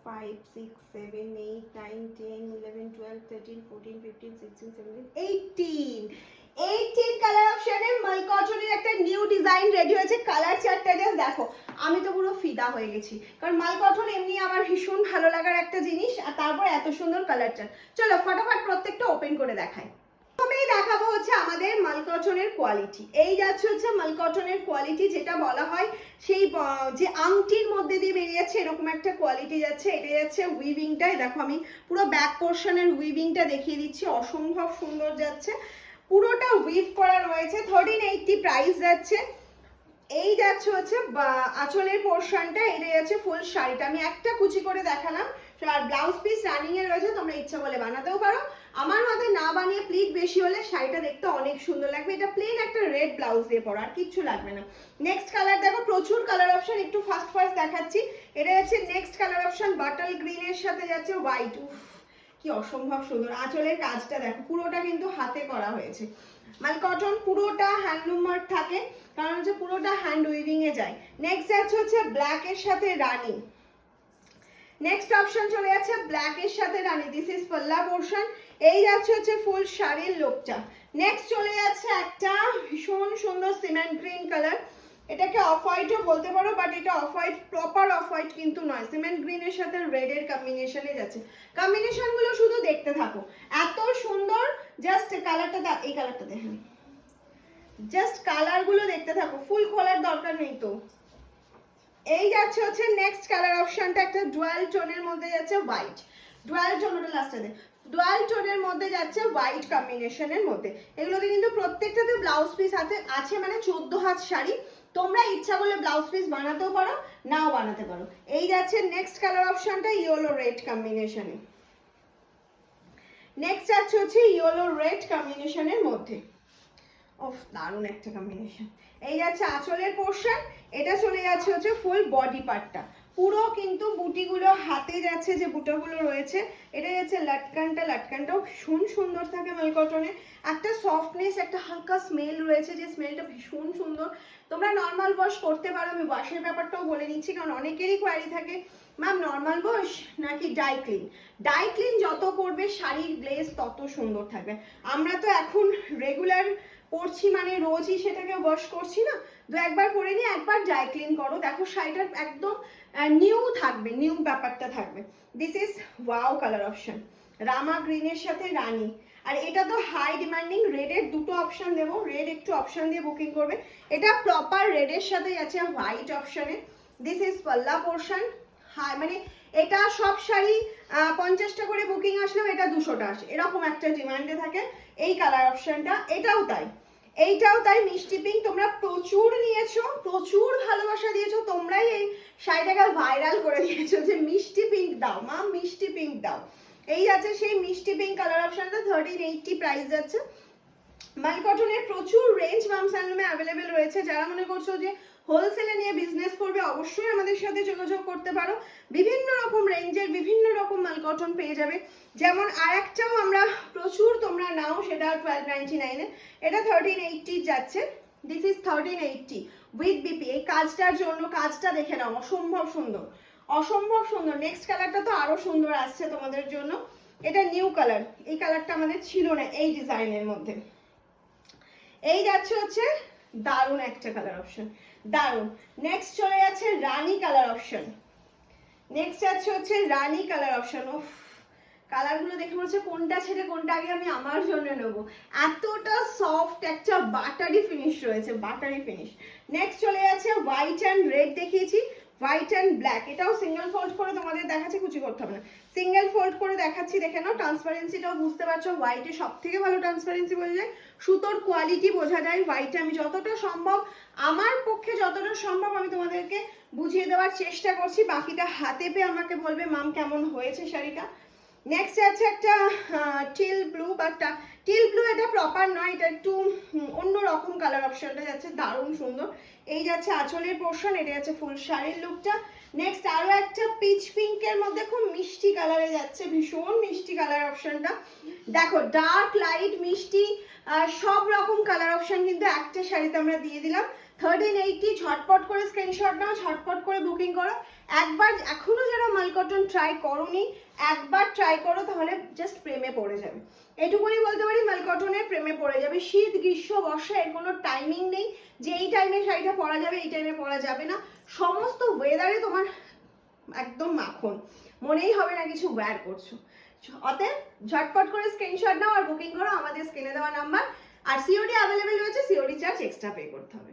5 6 7 8 9 10 11 12 13 14 15 16 17 18 18 colour অপশনের মাল কটনের একটা নিউ ডিজাইন রেডি হয়েছে। কালার চার্টটা জাস্ট দেখো, আমি তো পুরো ফিদা হয়ে গেছি, কারণ মাল কটন এমনি আমার ভীষণ ভালো লাগার একটা জিনিস, আর তারপর এত সুন্দর কালার চার্ট। চলো ফটাফট প্রত্যেকটা ওপেন করে দেখাই। প্রথমেই দেখাবো হচ্ছে আমাদের মাল কটনের কোয়ালিটি। এই যাচ্ছে হচ্ছে মাল কটনের কোয়ালিটি, যেটা বলা হয় সেই যে আংটির মধ্যে দিয়ে বেরিয়েছে এরকম একটা কোয়ালিটি যাচ্ছে। এটা যাচ্ছে উইভিংটাই দেখো, আমি পুরো ব্যাক পোর্শনের উইভিংটা দেখিয়ে দিচ্ছি, অসম্ভব সুন্দর যাচ্ছে, পুরোটা উইভ করা রয়েছে। 1380 প্রাইস যাচ্ছে। এই যাচ্ছে হচ্ছে আঁচলের পোর্শনটা, এটা যাচ্ছে ফুল শাড়িটা, আমি একটা কুচি করে দেখালাম। আর ব্লাউজ পিস রানিং এ রয়েছে, তোমরা ইচ্ছা করলে বানাতেও পারো। আমার মতে না বানিয়ে প্লিট বেশি হলে শাড়িটা দেখতে অনেক সুন্দর লাগবে। এটা প্লেন একটা রেড ব্লাউজ দিয়ে পরো, আর কিচ্ছু লাগবে না। নেক্সট কালার দেখো, প্রচুর কালার অপশন, একটু ফার্স্ট দেখাচ্ছি। এটা যাচ্ছে next colour option, bottle green এর সাথে যাচ্ছে হোয়াইট। উফ কি অসম্ভব সুন্দর। আঁচলের কাজটা দেখো, পুরোটা কিন্তু হাতে করা হয়েছে। মাল কটন পুরোটা হ্যান্ডলুম ওয়ার্ক থাকে, কারণ হচ্ছে পুরোটা হ্যান্ড উইভিং এ যায়। নেক্সট যাচ্ছে হচ্ছে ব্ল্যাক এর সাথে রানী। নেক্সট অপশন চলে যাচ্ছে ব্ল্যাক এর সাথে রানী, দিস ইজ পাল্লা পোর্শন। এই যাচ্ছে হচ্ছে ফুল শাড়ির লুকটা। নেক্সট চলে যাচ্ছে একটা ভীষণ সুন্দর সিমেন্ট গ্রিন কালার, এটাকে অফ হোয়াইটও বলতে পারো, বাট এটা off white proper off white কিন্তু নয়, সিমেন্ট গ্রিনের সাথে রেড এর কম্বিনেশনে যাচ্ছে। কম্বিনেশন গুলো শুধু দেখতে থাকো, এত সুন্দর। জাস্ট কালারটা, এই কালারটা দেখেন, জাস্ট কালার গুলো দেখতে থাকো, ফুল খোলার দরকার নেই তো। এই যাচ্ছে হচ্ছে নেক্সট কালার অপশনটা, একটা ডুয়াল টোনের মধ্যে যাচ্ছে হোয়াইট, ডুয়াল টোন, ওটা লাস্টে দে, ডুয়াল টোনের মধ্যে যাচ্ছে হোয়াইট কম্বিনেশনের মধ্যে। এগুলোতে কিন্তু প্রত্যেকটাতে ব্লাউজ পিস হাতে আছে, মানে 14 হাত শাড়ি, তোমরা ইচ্ছা করলে ব্লাউজ পিস বানাতেও পারো, নাও বানাতে পারো। এই যাচ্ছে নেক্সট কালার অপশনটা ইয়েলো রেড কম্বিনেশনে। নেক্সট যাচ্ছে হচ্ছে ইয়েলো রেড কম্বিনেশনের মধ্যে, ওফ দারুণ একটা কম্বিনেশন। এই যাচ্ছে আঁচলের পোর্শন, এটা চলে যাচ্ছে হচ্ছে ফুল বডি পার্টটা, পুরো কিন্তু বুটিগুলো হাতে যাচ্ছে, যে বুটাগুলো রয়েছে, এটা যাচ্ছে লাটকানটা, লাটকানটাও ভীষণ সুন্দর থাকে মাল কটনে। একটা সফটনেস, একটা হালকা স্মেল রয়েছে, যে স্মেলটা ভীষণ সুন্দর। তোমরা নর্মাল ওয়াশ করতে পারো, আমি ওয়াশের ব্যাপারটাও বলে নিচ্ছি, কারণ অনেকেরই কোয়ারি থাকে ম্যাম নর্মাল ওয়াশ নাকি ডাই ক্লিন। ডাই ক্লিন যত করবে শাড়ির গ্লেজ তত সুন্দর থাকবে। আমরা তো এখন রেগুলার পরছি, মানে রোজই সেটাকে ওয়াশ করছি না, তো একবার পরে নিয়ে একবার ড্রাই ক্লিন করো, দেখো শাড়িটার একদম নিউ থাকবে, নিউ ব্যাপারটা থাকবে। This is wow colour option, রামা গ্রিনের সাথে রানী। আর এটা তো হাই ডিমান্ডিং, রেডের দুটো অপশন দেবো, রেড একটু অপশন দিয়ে বুকিং করবে। এটা প্রপার রেডের সাথে আছে হোয়াইট অপশনে। দিস ইজ পাল্লা পোর্শন, হাই মানে এটা সব শাড়ি 50টা করে বুকিং আসলেও এটা 200টা আসে, এরকম একটা ডিমান্ডে থাকে এই কালার অপশনটা। এটাও তাই, এইটাও তাই, মিষ্টি পিঙ্ক তোমরা প্রচুর নিয়েছো, প্রচুর ভালোবাসা দিয়েছো, তোমরাই এই শাড়িটাকে ভাইরাল করে দিয়েছো যে মিষ্টি পিঙ্ক দাও মা, মিষ্টি পিঙ্ক দাও। এই আছে সেই মিষ্টি পিঙ্ক কালার অপশনটা, 1380 প্রাইস যাচ্ছে। মাল কটনের প্রচুর রেঞ্জ মামস হ্যান্ডলুমে অ্যাভেলেবেল রয়েছে। যারা মনে করছো যে হোলসেলে নিয়ে বিজনেস করবে, অবশ্যই আমাদের সাথে যোগাযোগ করতে পারো। বিভিন্ন রকম রেঞ্জের বিভিন্ন রকম মাল কটন পেয়ে যাবে। যেমন আর একটাও আমরা প্রচুর তোমরা নাও, সেটা 1299 এ, এটা 1380 যাচ্ছে। This is 1380 with BP. এই কাজটার জন্য, কাজটা দেখে নাও, অসম্ভব সুন্দর, অসম্ভব সুন্দর। নেক্সট কালারটা তো আরো সুন্দর আসছে তোমাদের জন্য, এটা নিউ কালার, এই কালারটা আমাদের ছিল না এই ডিজাইনের মধ্যে। এই যাচ্ছে হচ্ছে দারুণ একটা কালার অপশন, দারুণ। নেক্সট চলে যাচ্ছে রানী কালার অপশন, নেক্সট যাচ্ছে হচ্ছে রানী কালার অপশন। ও কালারগুলো দেখে মনে হচ্ছে কোনটা ছেড়ে কোনটা আগে আমি আমার জন্য নেবো, এতটা সফট একটা বাটারি ফিনিশ রয়েছে, বাটারি ফিনিশ। নেক্সট চলে যাচ্ছে হোয়াইট অ্যান্ড রেড দেখিয়েছি, হোয়াইট অ্যান্ড ব্ল্যাক, এটাও সিঙ্গেল ফোল্ড করে তোমাদের দেখাচ্ছি, কুচি করতে হবে না, সিঙ্গেল ফোল্ড করে দেখাচ্ছি, দেখে নাও। ট্রান্সপারেন্সিটাও বুঝতে পারছো, হোয়াইটে সব থেকে ভালো ট্রান্সপারেন্সি বোঝা যায়, সুতোর কোয়ালিটি বোঝা যায় হোয়াইটে। আমি যতটা সম্ভব, আমার পক্ষে যতটা সম্ভব আমি তোমাদেরকে বুঝিয়ে দেওয়ার চেষ্টা করছি, বাকিটা হাতে পেয়ে আমাকে বলবে মাম কেমন হয়েছে শাড়িটা। নেক্সট আছে একটা teal blue, but teal blue এটা প্রপার নয়, এটা একটু অন্য রকম কালার অপশনটা যাচ্ছে, দারুণ সুন্দর। এই যাচ্ছে আঁচলের পোর্শন, এটা যাচ্ছে ফুল শাড়ির লুকটা। নেক্সট আরো একটা পিচ পিঙ্কের মধ্যে খুব মিষ্টি কালারে যাচ্ছে, ভীষণ মিষ্টি কালার অপশনটা। দেখো ডার্ক লাইট মিষ্টি সব রকম কালার অপশন কিন্তু একটা শাড়িতে আমরা দিয়ে দিলাম। 1380 ঝটপট করে স্ক্রিনশট নাও, ঝটপট করে বুকিং করো। একবার এখনো যারা মালকটন ট্রাই করোনি, একবার ট্রাই করো, তাহলে জাস্ট প্রেমে পড়ে যাবে। এটুকুনি বলতে পারি, মালকটনের প্রেমে পড়ে যাবে। শীত গ্রীষ্ম বর্ষা এর কোনো টাইমিং নেই যে এই টাইমে শাড়িটা পরা যাবে, এই টাইমে পরা যাবে না। সমস্ত ওয়েদারে তোমার একদম মাখন, মনেই হবে না কিছু ওয়্যার করছো। অতএব ঝটপট করে স্ক্রিনশট নাও আর বুকিং করো আমাদের স্ক্রিনে দেওয়া নাম্বার। আর সিওডি অ্যাভেলেবেল রয়েছে, সিওডি চার্জ এক্সট্রা পে করতে হবে।